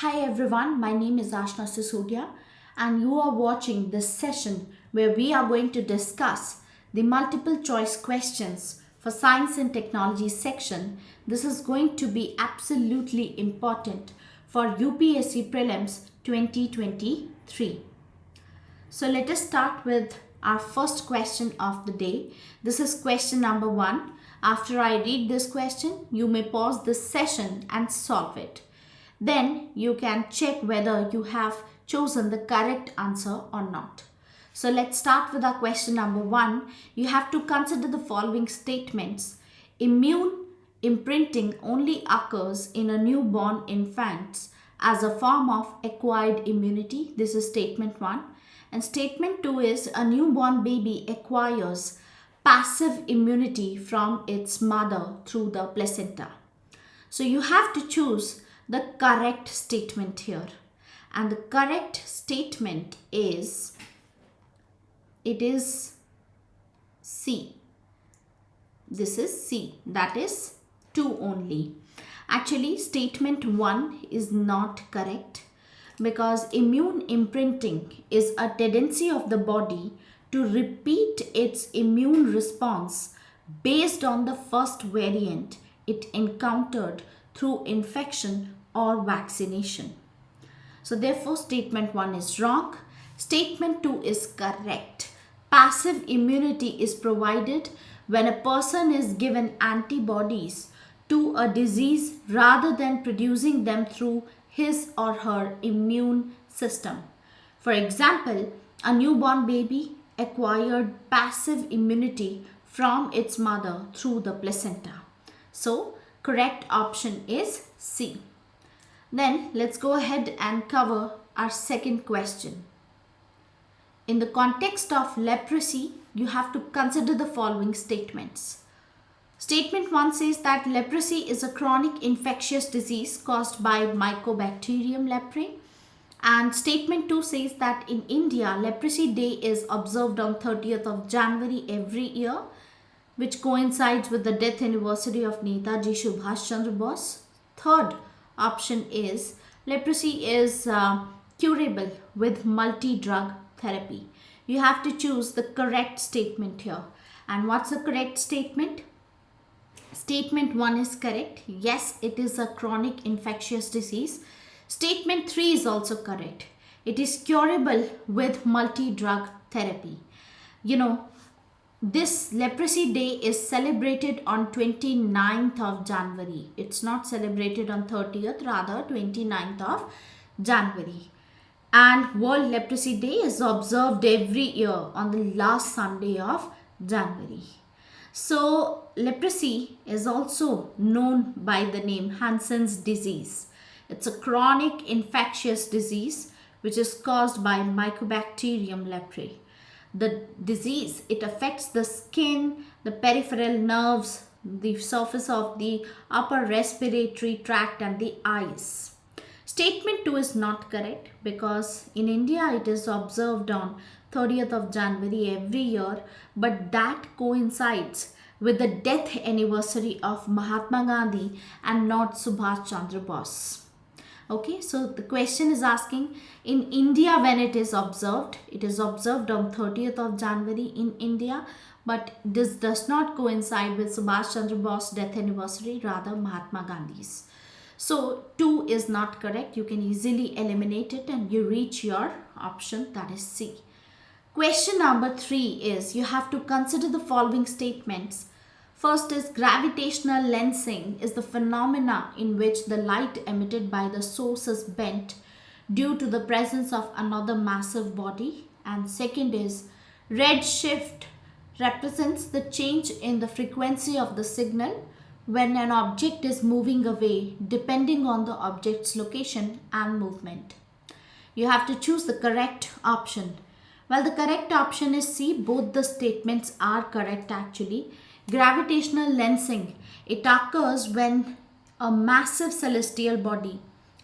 Hi everyone, my name is Ashna Sisodia and you are watching this session where we are going to discuss the multiple choice questions for science and technology section. This is going to be absolutely important for UPSC Prelims 2023. So let us start with our first question of the day. This is question number 1. After I read this question, you may pause this session and solve it. Then you can check whether you have chosen the correct answer or not. So let's start with our question number 1. You have to consider the following statements. Immune imprinting only occurs in a newborn infant as a form of acquired immunity. This is statement 1. And statement 2 is a newborn baby acquires passive immunity from its mother through the placenta. So you have to choose the correct statement here. And the correct statement is, it is C. This is C. That is 2 only. Actually, statement 1 is not correct because immune imprinting is a tendency of the body to repeat its immune response based on the first variant it encountered through infection or vaccination. So therefore statement 1 is wrong. Statement 2 is correct. Passive immunity is provided when a person is given antibodies to a disease rather than producing them through his or her immune system. For example, a newborn baby acquired passive immunity from its mother through the placenta. So correct option is C. Then let's go ahead and cover our second question. In the context of leprosy, you have to consider the following statements. Statement 1 says that leprosy is a chronic infectious disease caused by Mycobacterium leprae. And statement 2 says that in India, Leprosy Day is observed on 30th of January every year, which coincides with the death anniversary of Netaji Subhash Chandra Bose. Third option is leprosy is curable with multi-drug therapy. You have to choose the correct statement here. And what's the correct statement? Statement 1 is correct. Yes, it is a chronic infectious disease. Statement 3 is also correct. It is curable with multi-drug therapy. This Leprosy Day is celebrated on 29th of January. It's not celebrated on 30th, rather 29th of January. And World Leprosy Day is observed every year on the last Sunday of January. So leprosy is also known by the name Hansen's disease. It's a chronic infectious disease which is caused by Mycobacterium leprae. The disease, it affects the skin, the peripheral nerves, the surface of the upper respiratory tract and the eyes. Statement 2 is not correct because in India it is observed on 30th of January every year, but that coincides with the death anniversary of Mahatma Gandhi and not Subhash Chandra Bose. Okay, so the question is asking in India when it is observed on 30th of January in India, but this does not coincide with Subhash Chandra Bose death anniversary, rather Mahatma Gandhi's. So 2 is not correct. You can easily eliminate it and you reach your option, that is C. Question number 3 is you have to consider the following statements. First is gravitational lensing is the phenomena in which the light emitted by the source is bent due to the presence of another massive body. And second is redshift represents the change in the frequency of the signal when an object is moving away depending on the object's location and movement. You have to choose the correct option. Well, the correct option is C. Both the statements are correct actually. Gravitational lensing, it occurs when a massive celestial body,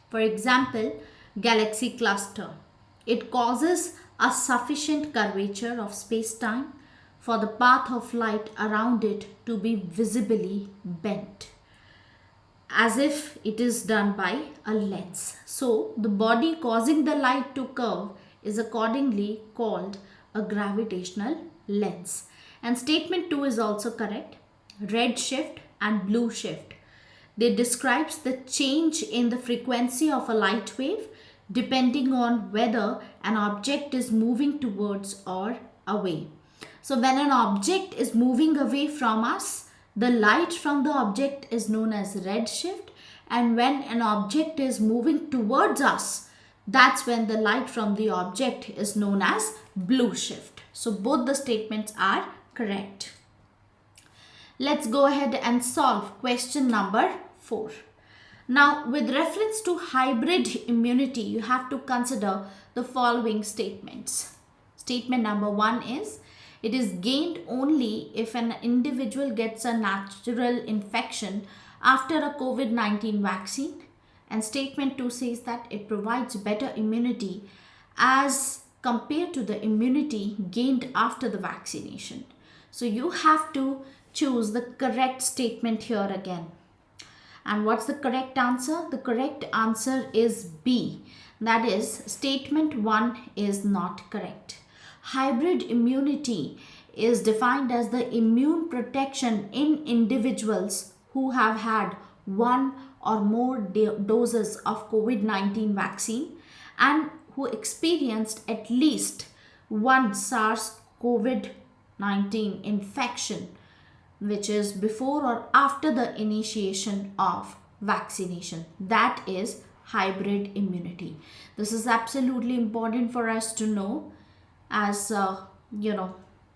for example, galaxy cluster, it causes a sufficient curvature of space-time for the path of light around it to be visibly bent. as if it is done by a lens. So the body causing the light to curve is accordingly called a gravitational lens. And statement 2 is also correct. Red shift and blue shift. They describes the change in the frequency of a light wave depending on whether an object is moving towards or away. So when an object is moving away from us, the light from the object is known as red shift, and when an object is moving towards us, that's when the light from the object is known as blue shift. So both the statements are correct. Let's go ahead and solve question number 4. Now, with reference to hybrid immunity, you have to consider the following statements. Statement number 1 is, it is gained only if an individual gets a natural infection after a COVID-19 vaccine. And statement 2 says that it provides better immunity as compared to the immunity gained after the vaccination. So you have to choose the correct statement here again. And what's the correct answer? The correct answer is B. That is, statement 1 is not correct. Hybrid immunity is defined as the immune protection in individuals who have had one or more doses of COVID-19 vaccine and who experienced at least one SARS-CoV-19 infection, which is before or after the initiation of vaccination. That is hybrid immunity. This is absolutely important for us to know, as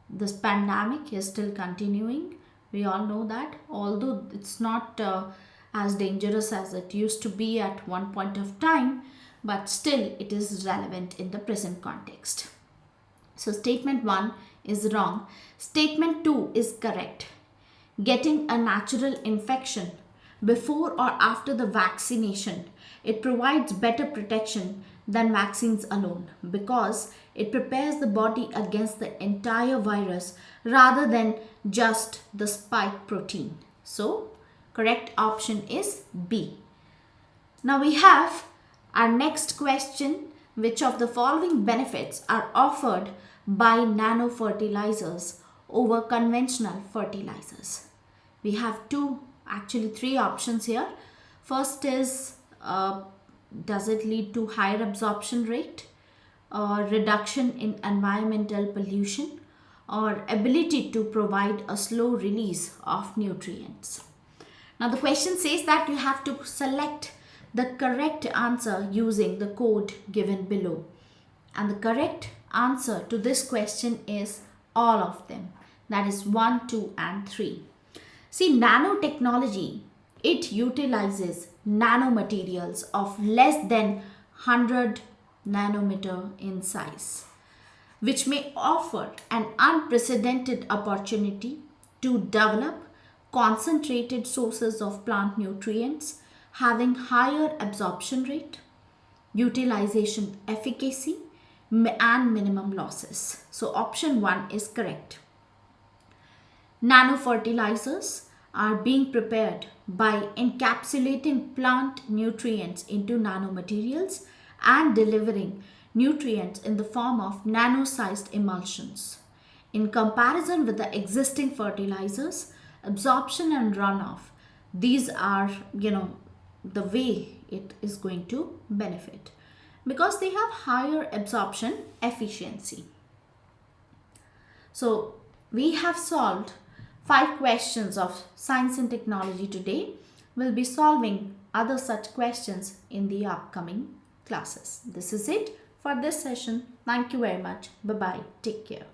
this pandemic is still continuing. We all know that, although it's not as dangerous as it used to be at one point of time, but still it is relevant in the present context. So statement 1 is wrong. Statement 2 is correct. Getting a natural infection before or after the vaccination, it provides better protection than vaccines alone because it prepares the body against the entire virus rather than just the spike protein. So, correct option is B. Now we have our next question. Which of the following benefits are offered by nanofertilizers over conventional fertilizers? We have three options here. First is, does it lead to higher absorption rate, reduction in environmental pollution, or ability to provide a slow release of nutrients? Now the question says that you have to select the correct answer using the code given below. And the correct answer to this question is all of them. That is 1, 2 and 3. See, nanotechnology, it utilizes nanomaterials of less than 100 nanometer in size, which may offer an unprecedented opportunity to develop concentrated sources of plant nutrients having higher absorption rate, utilization efficacy, and minimum losses. So option 1 is correct. Nanofertilizers are being prepared by encapsulating plant nutrients into nanomaterials and delivering nutrients in the form of nano-sized emulsions. In comparison with the existing fertilizers, absorption and runoff, these are, the way it is going to benefit because they have higher absorption efficiency. So we have solved 5 questions of science and technology today. We'll be solving other such questions in the upcoming classes. This is it for this session. Thank you very much. Bye-bye. Take care.